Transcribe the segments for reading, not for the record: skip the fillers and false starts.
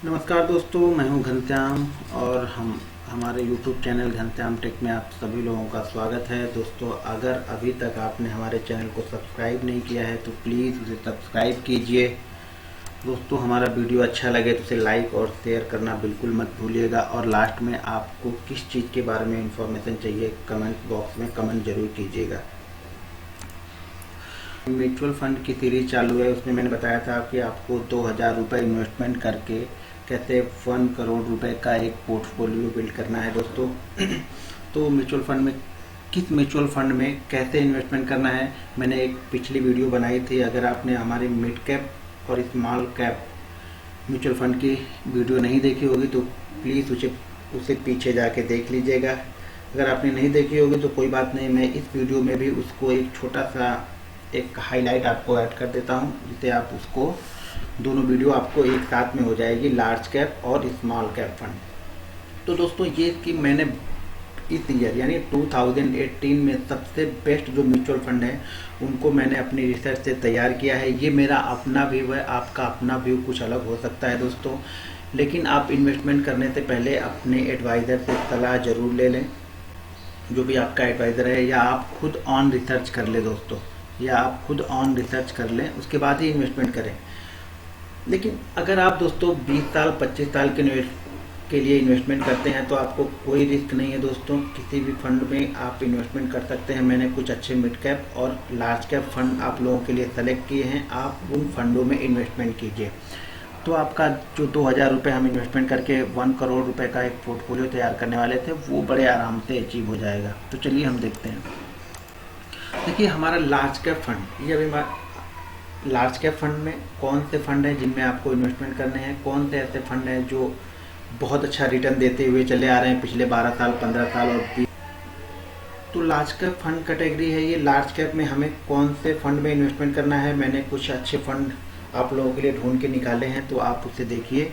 नमस्कार दोस्तों, मैं हूं घनश्याम और हमारे YouTube चैनल घनश्याम टेक में आप सभी लोगों का स्वागत है। दोस्तों, अगर अभी तक आपने हमारे चैनल को सब्सक्राइब नहीं किया है तो प्लीज़ उसे सब्सक्राइब कीजिए। दोस्तों, हमारा वीडियो अच्छा लगे तो उसे लाइक और शेयर करना बिल्कुल मत भूलिएगा। और लास्ट में आपको किस चीज़ के बारे में इंफॉर्मेशन चाहिए कमेंट बॉक्स में कमेंट जरूर कीजिएगा। म्यूचुअल फंड की सीरीज चालू है, उसमें मैंने बताया था कि आपको 2000 रुपये इन्वेस्टमेंट करके कैसे 1 करोड़ रुपए का एक पोर्टफोलियो बिल्ड करना है दोस्तों। तो किस म्यूचुअल फंड में कैसे इन्वेस्टमेंट करना है, मैंने एक पिछली वीडियो बनाई थी। अगर आपने हमारी मिड कैप और स्मॉल कैप म्यूचुअल फंड की वीडियो नहीं देखी होगी तो प्लीज़ उसे पीछे जाके देख लीजिएगा। अगर आपने नहीं देखी होगी तो कोई बात नहीं, मैं इस वीडियो में भी उसको एक छोटा सा एक हाईलाइट आपको ऐड कर देता हूं, जिससे आप उसको दोनों वीडियो आपको एक साथ में हो जाएगी, लार्ज कैप और स्मॉल कैप फंड। तो दोस्तों, ये कि मैंने इस ईयर यानी 2018 में सबसे बेस्ट जो म्यूचुअल फंड है उनको मैंने अपनी रिसर्च से तैयार किया है। ये मेरा अपना व्यू है, आपका अपना व्यू कुछ अलग हो सकता है दोस्तों, लेकिन आप इन्वेस्टमेंट करने से पहले अपने एडवाइज़र से सलाह जरूर ले लें, जो भी आपका एडवाइज़र है, या आप खुद ऑन रिसर्च कर लें दोस्तों, या आप खुद ऑन रिसर्च कर लें, उसके बाद ही इन्वेस्टमेंट करें। लेकिन अगर आप दोस्तों 20 साल 25 साल के लिए इन्वेस्टमेंट करते हैं तो आपको कोई रिस्क नहीं है दोस्तों, किसी भी फंड में आप इन्वेस्टमेंट कर सकते हैं। मैंने कुछ अच्छे मिड कैप और लार्ज कैप फंड आप लोगों के लिए सेलेक्ट किए हैं, आप उन फंडों में इन्वेस्टमेंट कीजिए। तो आपका जो 2000 रुपये हम इन्वेस्टमेंट करके 1 करोड़ रुपए का एक पोर्टफोलियो तैयार करने वाले थे, वो बड़े आराम से अचीव हो जाएगा। तो चलिए हम देखते हैं। देखिए, हमारा लार्ज कैप फंड, ये अभी लार्ज कैप फंड में कौन से फंड हैं जिनमें आपको इन्वेस्टमेंट करने हैं, कौन से ऐसे फंड हैं जो बहुत अच्छा रिटर्न देते हुए चले आ रहे हैं पिछले 12 साल 15 साल और 20। तो लार्ज कैप फंड कैटेगरी है ये। लार्ज कैप में हमें कौन से फंड में इन्वेस्टमेंट करना है, मैंने कुछ अच्छे फंड आप लोगों के लिए ढूंढ के निकाले हैं, तो आप उसे देखिए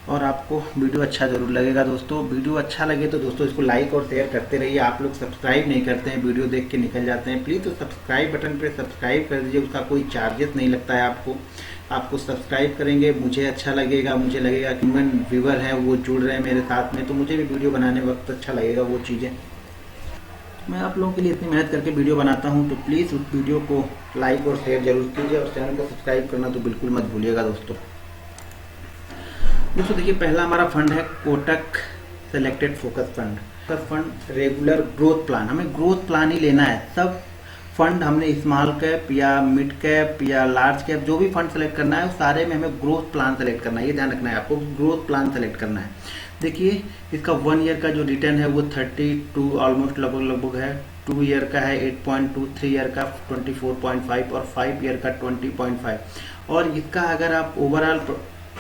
और आपको वीडियो अच्छा ज़रूर लगेगा दोस्तों। वीडियो अच्छा लगे तो दोस्तों इसको लाइक और शेयर करते रहिए। आप लोग सब्सक्राइब नहीं करते हैं, वीडियो देख के निकल जाते हैं, प्लीज़ तो सब्सक्राइब बटन पे सब्सक्राइब कर दीजिए। उसका कोई चार्जेस नहीं लगता है आपको सब्सक्राइब करेंगे, मुझे अच्छा लगेगा, मुझे लगेगा कि मन व्यूवर हैं वो जुड़ रहे हैं मेरे साथ में, तो मुझे भी वीडियो बनाने वक्त अच्छा लगेगा। वो चीज़ें मैं आप लोगों के लिए इतनी मेहनत करके वीडियो बनाता हूं, तो प्लीज़ उस वीडियो को लाइक और शेयर जरूर कीजिए और चैनल को सब्सक्राइब करना तो बिल्कुल मत भूलिएगा दोस्तों। देखिए, पहला हमारा फंड है Kotak selected focus fund. Focus fund regular growth plan, हमें ग्रोथ प्लान ही लेना है। सब फंड हमने स्मॉल कैप या मिड कैप या लार्ज कैप जो भी फंड सेलेक्ट करना है, उस सारे में हमें ग्रोथ प्लान सेलेक्ट करना है। ये ध्यान रखना है आपको, ग्रोथ प्लान सेलेक्ट करना है। देखिए, इसका 1 ईयर का जो रिटर्न है वो 32 ऑलमोस्ट लगभग है। 2 ईयर का है 8.2, 3 ईयर का 24.5 और 5 ईयर का 20.5। और इसका अगर आप ओवरऑल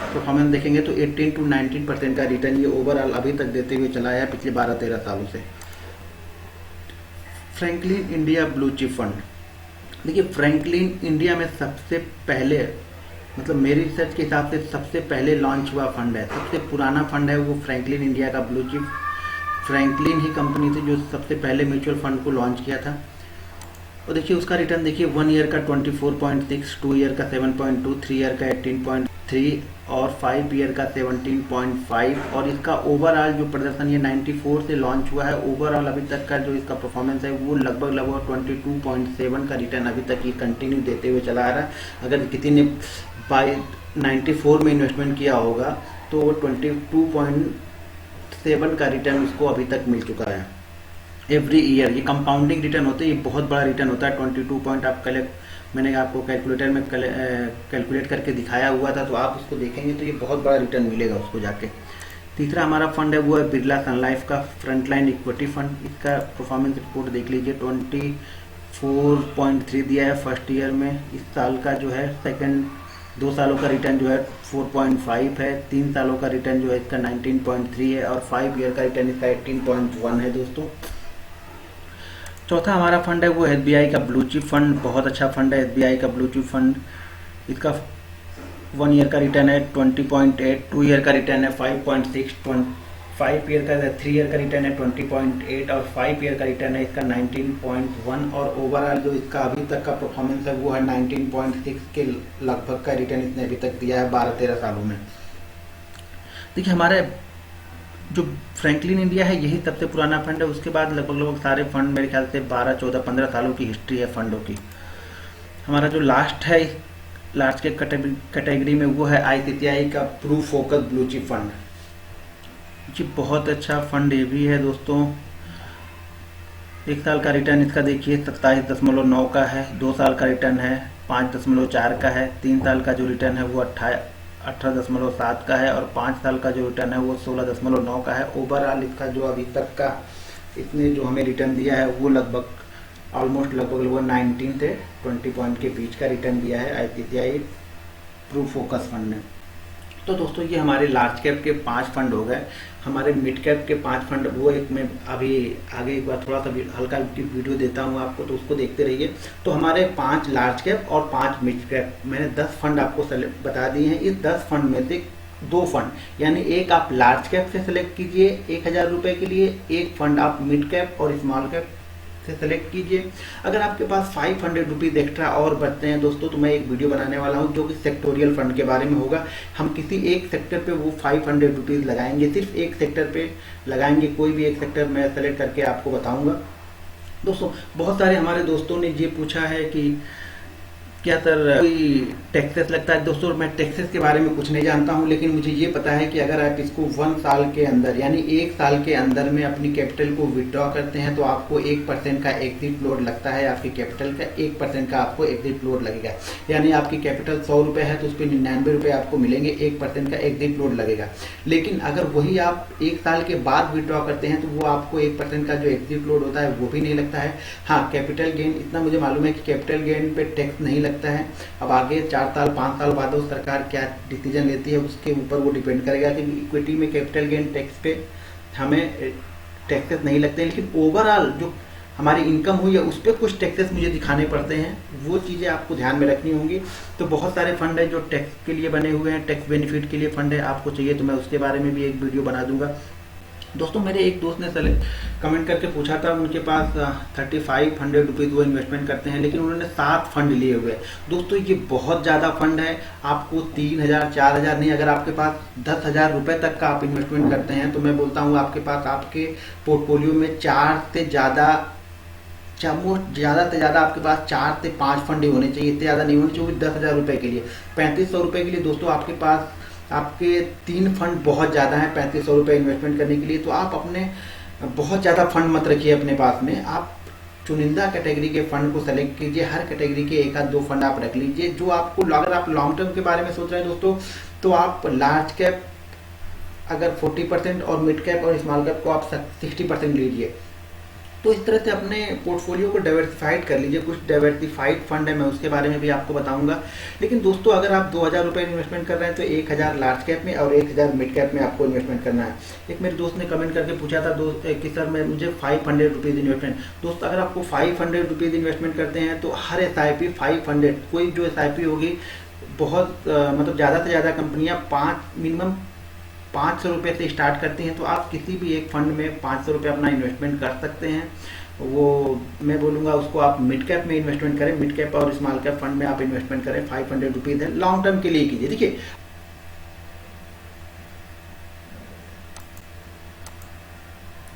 परफॉर्मेंस देखेंगे तो 18 to 19% का रिटर्न ये ओवरऑल अभी तक देते हुए चला है पिछले 12-13 सालों से। Franklin India blue chip fund, देखिए फ्रैंकलिन इंडिया में सबसे पहले, मतलब मेरी रिसर्च के हिसाब से सबसे पहले लॉन्च हुआ फंड है, सबसे पुराना फंड है वो फ्रैंकलिन इंडिया का ब्लू चिप। फ्रैंकलिन ही कंपनी थी जो सबसे पहले म्यूचुअल फंड को लॉन्च किया था। और देखिए उसका रिटर्न देखिए, 1 ईयर का 24.6, 2 ईयर का 7.2, 3 ईयर का 18.3 और 5 ईयर का 17.5। और इसका ओवरऑल जो प्रदर्शन ये 94 से लॉन्च हुआ है, ओवरऑल अभी तक का जो इसका परफॉर्मेंस है वो लगभग 22.7 का रिटर्न अभी तक ये कंटिन्यू देते हुए चला आ रहा है। अगर किसी ने बाय 94 में इन्वेस्टमेंट किया होगा तो वो 22.7 का रिटर्न उसको अभी तक मिल चुका है एवरी ईयर। ये कंपाउंडिंग रिटर्न होते हैं, ये बहुत बड़ा रिटर्न होता है। 22 पॉइंट आप मैंने आपको कैलकुलेटर में कैलकुलेट करके दिखाया हुआ था, तो आप उसको देखेंगे तो ये बहुत बड़ा रिटर्न मिलेगा उसको जाके। तीसरा हमारा फंड है वो है बिरला सन लाइफ का फ्रंटलाइन इक्विटी फंड। इसका परफॉर्मेंस रिपोर्ट देख लीजिए, 24.3 दिया है फर्स्ट ईयर में। इस साल का जो है सेकंड 2 सालों का रिटर्न जो है 4.5 है, 3 सालों का रिटर्न जो है इसका 19.3 है और 5 ईयर का रिटर्न इसका 18.1 है दोस्तों। चौथा हमारा फंड है वो एसबीआई का ब्लू चिप फंड, बहुत अच्छा फंड है एसबीआई का ब्लू चिप फंड। इसका 1 ईयर का रिटर्न है 20.8, 2 ईयर का रिटर्न है 5.6, 5 ईयर का 3 ईयर का रिटर्न है 20.8 और 5 ईयर का रिटर्न है इसका 19.1। और ओवरऑल जो इसका अभी तक का परफॉर्मेंस है वो है 19.6 के लगभग का रिटर्न इसने अभी तक दिया है 12-13 सालों में। देखिए हमारे जो फ्रैंकलिन इंडिया है यही सबसे पुराना फंड है। उसके बाद लगभग सारे फंड मेरे ख्याल से 12, 14, 15 सालों की हिस्ट्री है फंडों की। हमारा जो लास्ट है लास्ट के कैटेगरी में वो है आईसीआईसीआई का Pru focus blue chip fund. जी बहुत अच्छा फंड ये भी है दोस्तों। 1 साल का रिटर्न इसका देखिए 27.9 का है, 2 साल का रिटर्न है 5.4 का है, 3 साल का जो रिटर्न है वो 18.7 का है और 5 साल का जो रिटर्न है वो 16.9 का है। ओवरऑल इसका जो अभी तक का इसने जो हमें रिटर्न दिया है वो लगभग 19 से 20 पॉइंट के बीच का रिटर्न दिया है आईसीआईसीआई प्रू फोकस फंड ने। तो दोस्तों ये हमारे लार्ज कैप के 5 फंड हो गए। हमारे मिड कैप के 5 फंड वो एक मैं अभी आगे एक बार थोड़ा सा हल्का वीडियो देता हूँ आपको, तो उसको देखते रहिए। तो हमारे 5 लार्ज कैप और 5 मिड कैप, मैंने 10 फंड आपको बता दिए हैं। इस 10 फंड में से 2 फंड यानी एक आप लार्ज कैप से सेलेक्ट कीजिए 1000 रुपए के लिए, एक फंड आप मिड कैप और स्मॉल कैप से सेलेक्ट कीजिए। अगर आपके पास 500 रुपीज़ एक्स्ट्रा और बचते हैं दोस्तों तो मैं एक वीडियो बनाने वाला हूं जो कि सेक्टोरियल फंड के बारे में होगा। हम किसी एक सेक्टर पे वो 500 रुपीज़ लगाएंगे, सिर्फ एक सेक्टर पे लगाएंगे, कोई भी एक सेक्टर मैं सेलेक्ट करके आपको बताऊंगा। दोस्तों बहुत सारे हमारे दोस्तों ने ये पूछा है कि क्या सर कोई टैक्सेस लगता है। दोस्तों मैं टैक्सेस के बारे में कुछ नहीं जानता हूं, लेकिन मुझे ये पता है कि अगर आप इसको 1 साल के अंदर यानी 1 साल के अंदर में अपनी कैपिटल को विड्रॉ करते हैं तो आपको 1% का एग्जिट लोड लगता है। आपकी कैपिटल का 1% का आपको एग्जिट लोड लगेगा। यानी आपकी कैपिटल 100 रुपये है तो उस पर 99 रुपये आपको मिलेंगे, 1% का एग्जिट लोड लगेगा। लेकिन अगर वही आप 1 साल के बाद विड्रॉ करते हैं तो वो आपको 1% का जो एग्जिट लोड होता है वो भी नहीं लगता है। हाँ कैपिटल गेन इतना मुझे मालूम है कि कैपिटल गेन पे टैक्स नहीं लगता है। अब आगे 4 साल 5 साल बाद वो सरकार क्या डिसीजन लेती है उसके ऊपर वो डिपेंड करेगा कि इक्विटी में कैपिटल गेन टैक्स पे हमें टैक्सेस नहीं लगते हैं। लेकिन ओवरऑल जो हमारी इनकम हुई है उस पर कुछ टैक्सेस मुझे दिखाने पड़ते हैं, वो चीज़ें आपको ध्यान में रखनी होंगी। तो बहुत सारे फंड है जो टैक्स के लिए बने हुए हैं, टैक्स बेनिफिट के लिए फंड है। आपको चाहिए तो मैं उसके बारे में भी एक वीडियो बना दूंगा। दोस्तों मेरे एक दोस्त ने कमेंट करके पूछा था, उनके पास 3500 रुपीज़ वो इन्वेस्टमेंट करते हैं, लेकिन उन्होंने 7 फंड लिए हुए। दोस्तों ये बहुत ज़्यादा फंड है। आपको 3000 4000 नहीं, अगर आपके पास 10,000 रुपये तक का आप इन्वेस्टमेंट करते हैं तो मैं बोलता हूँ आपके पास आपके पोर्टफोलियो में ज़्यादा से ज़्यादा आपके पास 4 से 5 फंड ही होने चाहिए, इतने ज़्यादा नहीं होने चाहिए। 10,000 रुपये के लिए 3500 रुपये के लिए दोस्तों आपके पास आपके 3 फंड बहुत ज़्यादा हैं 3500 रुपये इन्वेस्टमेंट करने के लिए। तो आप अपने बहुत ज़्यादा फंड मत रखिए अपने पास में, आप चुनिंदा कैटेगरी के फंड को सेलेक्ट कीजिए। हर कैटेगरी के 1 आध 2 फंड आप रख लीजिए जो आपको, अगर आप लॉन्ग टर्म के बारे में सोच रहे हैं दोस्तों तो आप लार्ज कैप अगर 40% और मिड कैप और स्मॉल कैप को आप 60% लीजिए। तो इस तरह से अपने पोर्टफोलियो को डाइवर्सिफाइड कर लीजिए। कुछ डाइवर्सिफाइड फंड है, मैं उसके बारे में भी आपको बताऊंगा। लेकिन दोस्तों अगर आप 2000 रुपये इन्वेस्टमेंट कर रहे हैं तो 1000 लार्ज कैप में और 1000 मिड कैप में आपको इन्वेस्टमेंट करना है। एक मेरे दोस्त ने कमेंट करके पूछा था कि सर मैं मुझे 500 रुपीज़ इन्वेस्टमेंट। दोस्त अगर आपको 500 रुपीज़ इन्वेस्टमेंट करते हैं तो हर SIP 500, कोई जो SIP होगी बहुत मतलब ज़्यादा से ज़्यादा कंपनियाँ मिनिमम 500 रुपये से स्टार्ट करती हैं। तो आप किसी भी एक फंड में 500 रुपये अपना इन्वेस्टमेंट कर सकते हैं। वो मैं बोलूँगा उसको आप मिड कैप में इन्वेस्टमेंट करें, मिड कैप और स्मॉल कैप फंड में आप इन्वेस्टमेंट करें। 500 रुपीज़ है, लॉन्ग टर्म के लिए कीजिए। देखिए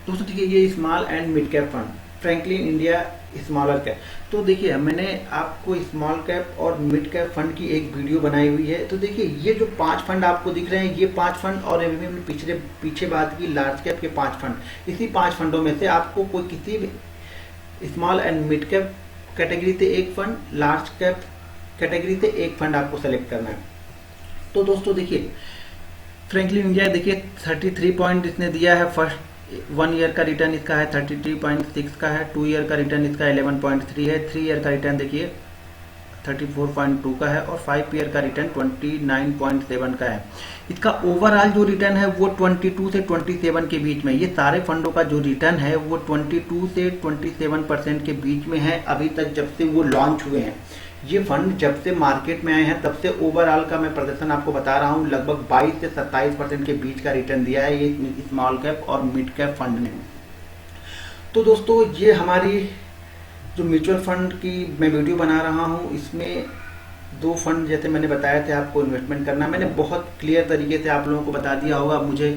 दोस्तों देखिए ये small and mid cap fund Franklin India smaller cap. तो देखिए मैंने आपको स्मॉल कैप और मिड कैप फंड की एक वीडियो बनाई हुई है। तो देखिए ये जो 5 फंड आपको दिख रहे हैं ये 5 फंड, और अभी हमने पीछे बात की लार्ज कैप के 5 फंड। इसी 5 फंडों में से आपको कोई किसी भी small and mid cap category से एक फंड, लार्ज कैप कैटेगरी से एक फंड आपको सेलेक्ट करना है। तो दोस्तों देखिए फ्रैंकलिन इंडिया देखिए 33 पॉइंट इसने दिया है। फर्स्ट 1 ईयर का रिटर्न इसका है 33.6 का है, 2 ईयर का रिटर्न इसका 11.3 है, 3 ईयर का रिटर्न देखिए 34.2 का है और 5 ईयर का रिटर्न 29.7 का है। इसका ओवरऑल जो रिटर्न है वो 22 से 27 के बीच में। ये सारे फंडों का जो रिटर्न है वो 22 से 27% के बीच में है अभी तक, जब से वो लॉन्च हुए हैं। ये फंड जब से मार्केट में आए हैं तब से ओवरऑल का मैं प्रदर्शन आपको बता रहा हूँ, लगभग 22 से 27% के बीच का रिटर्न दिया है ये स्मॉल कैप और मिड कैप फंड ने। तो दोस्तों ये हमारी जो म्यूचुअल फंड की मैं वीडियो बना रहा हूँ इसमें दो फंड जैसे मैंने बताया थे आपको इन्वेस्टमेंट करना, मैंने बहुत क्लियर तरीके से आप लोगों को बता दिया होगा। मुझे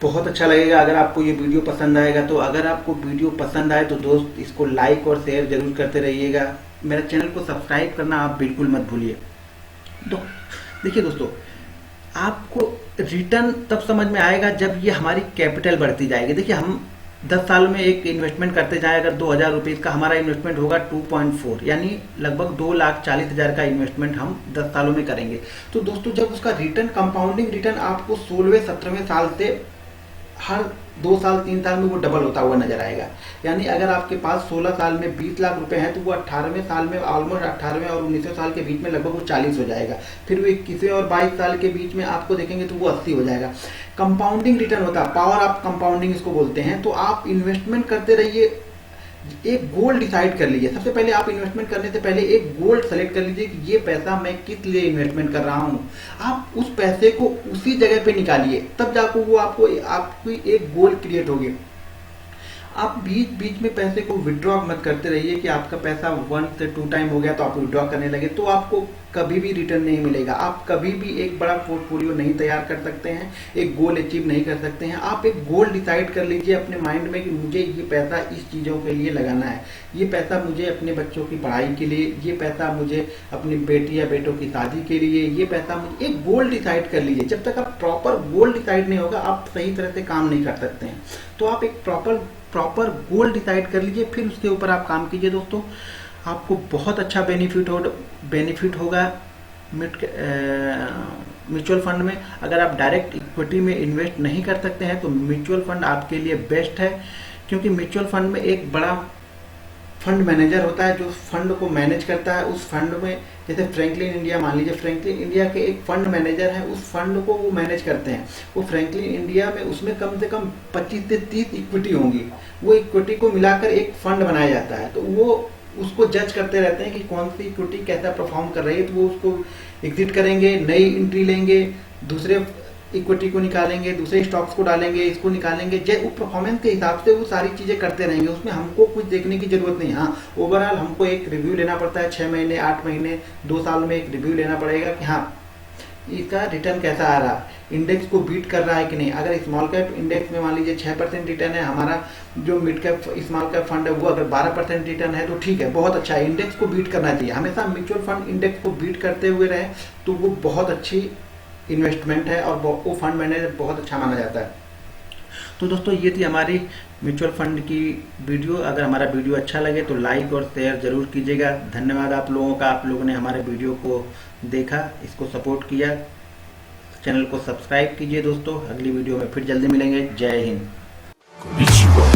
बहुत अच्छा लगेगा अगर आपको ये वीडियो पसंद आएगा। तो अगर आपको वीडियो पसंद आए तो दोस्त इसको लाइक और शेयर जरूर करते रहिएगा। मेरे चैनल को सब्सक्राइब करना आप बिल्कुल मत भूलिए। तो देखिए दोस्तों, आपको रिटर्न तब समझ में आएगा जब ये हमारी कैपिटल बढ़ती जाएगी। देखिए हम 10 साल में एक इन्वेस्टमेंट करते जाए, अगर 2000 रुपीज़ का हमारा इन्वेस्टमेंट होगा 2.4 यानी लगभग 2,40,000 का इन्वेस्टमेंट हम 10 सालों में करेंगे। तो दोस्तों जब उसका रिटर्न, कंपाउंडिंग रिटर्न आपको 16वें 17वें साल से हर 2 साल 3 साल में वो डबल होता हुआ नजर आएगा। यानी अगर आपके पास 16 साल में 20 लाख रुपए हैं तो वो 18वें साल में ऑलमोस्ट 18वें और 19वें साल के बीच में लगभग वो 40 हो जाएगा। फिर वो 21वें और 22 साल के बीच में आपको देखेंगे तो वो 80 हो जाएगा। कंपाउंडिंग रिटर्न होता है, पावर ऑफ कंपाउंडिंग इसको बोलते हैं। तो आप इन्वेस्टमेंट करते रहिए, एक गोल डिसाइड कर लीजिए। सबसे पहले आप इन्वेस्टमेंट करने से पहले एक गोल सेलेक्ट कर लीजिए कि ये पैसा मैं किस लिए इन्वेस्टमेंट कर रहा हूँ। आप उस पैसे को उसी जगह पे निकालिए, तब जाकर वो आपकी एक गोल क्रिएट होगी। आप बीच बीच में पैसे को विड्रॉ मत करते रहिए कि आपका पैसा 1 से 2 टाइम हो गया तो आप विड्रॉ करने लगे, तो आपको कभी भी रिटर्न नहीं मिलेगा। आप कभी भी एक बड़ा पोर्टफोलियो नहीं तैयार कर सकते हैं, एक गोल अचीव नहीं कर सकते हैं। आप एक गोल डिसाइड कर लीजिए अपने माइंड में कि मुझे ये पैसा इस चीज़ों के लिए लगाना है, ये पैसा मुझे अपने बच्चों की पढ़ाई के लिए, ये पैसा मुझे अपनी बेटी या बेटों की शादी के लिए, ये पैसा मुझे, एक गोल डिसाइड कर लीजिए। जब तक आप प्रॉपर गोल डिसाइड नहीं होगा आप सही तरह से काम नहीं कर सकते हैं। तो आप एक प्रॉपर गोल डिसाइड कर लीजिए, फिर उसके ऊपर आप काम कीजिए। दोस्तों आपको बहुत अच्छा बेनिफिट होगा म्यूचुअल फंड में। अगर आप डायरेक्ट इक्विटी में इन्वेस्ट नहीं कर सकते हैं तो म्यूचुअल फंड आपके लिए बेस्ट है, क्योंकि म्यूचुअल फंड में एक बड़ा फंड मैनेजर होता है जो फंड को मैनेज करता है। उस फंड में जैसे फ्रैंकलिन इंडिया, मान लीजिए फ्रैंकलिन इंडिया के एक फंड मैनेजर है, उस फंड को वो मैनेज करते हैं। वो फ्रैंकलिन इंडिया में उसमें कम से कम 25 से 30 इक्विटी होंगी। वो इक्विटी को मिलाकर एक फंड बनाया जाता है। तो वो उसको जज करते रहते हैं कि कौन सी इक्विटी कैसा परफॉर्म कर रही है, तो वो उसको एग्जिट करेंगे, नई एंट्री लेंगे, दूसरे इक्विटी को निकालेंगे, दूसरे स्टॉक्स को डालेंगे, इसको निकालेंगे। जब वो परफॉर्मेंस के हिसाब से वो सारी चीजें करते रहेंगे, उसमें हमको कुछ देखने की जरूरत नहीं। हाँ, ओवरऑल हमको एक रिव्यू लेना पड़ता है, 6 महीने 8 महीने 2 साल में एक रिव्यू लेना पड़ेगा कि हाँ इसका रिटर्न कैसा आ रहा है, इंडेक्स को बीट कर रहा है कि नहीं। अगर स्मॉल कैप इंडेक्स में मान लीजिए 6% रिटर्न है, हमारा जो mid cap small cap fund है वो अगर 12% रिटर्न है तो ठीक है, बहुत अच्छा है। इंडेक्स को बीट करना चाहिए हमेशा। म्यूचुअल फंड इंडेक्स को बीट करते हुए रहे तो वो बहुत अच्छी इन्वेस्टमेंट है और वो फंड मैनेजर बहुत अच्छा माना जाता है। तो दोस्तों ये थी हमारी म्यूचुअल फंड की वीडियो। अगर हमारा वीडियो अच्छा लगे तो लाइक और शेयर जरूर कीजिएगा। धन्यवाद आप लोगों का, आप लोगों ने हमारे वीडियो को देखा, इसको सपोर्ट किया। चैनल को सब्सक्राइब कीजिए दोस्तों। अगली वीडियो में फिर जल्दी मिलेंगे। जय हिंद।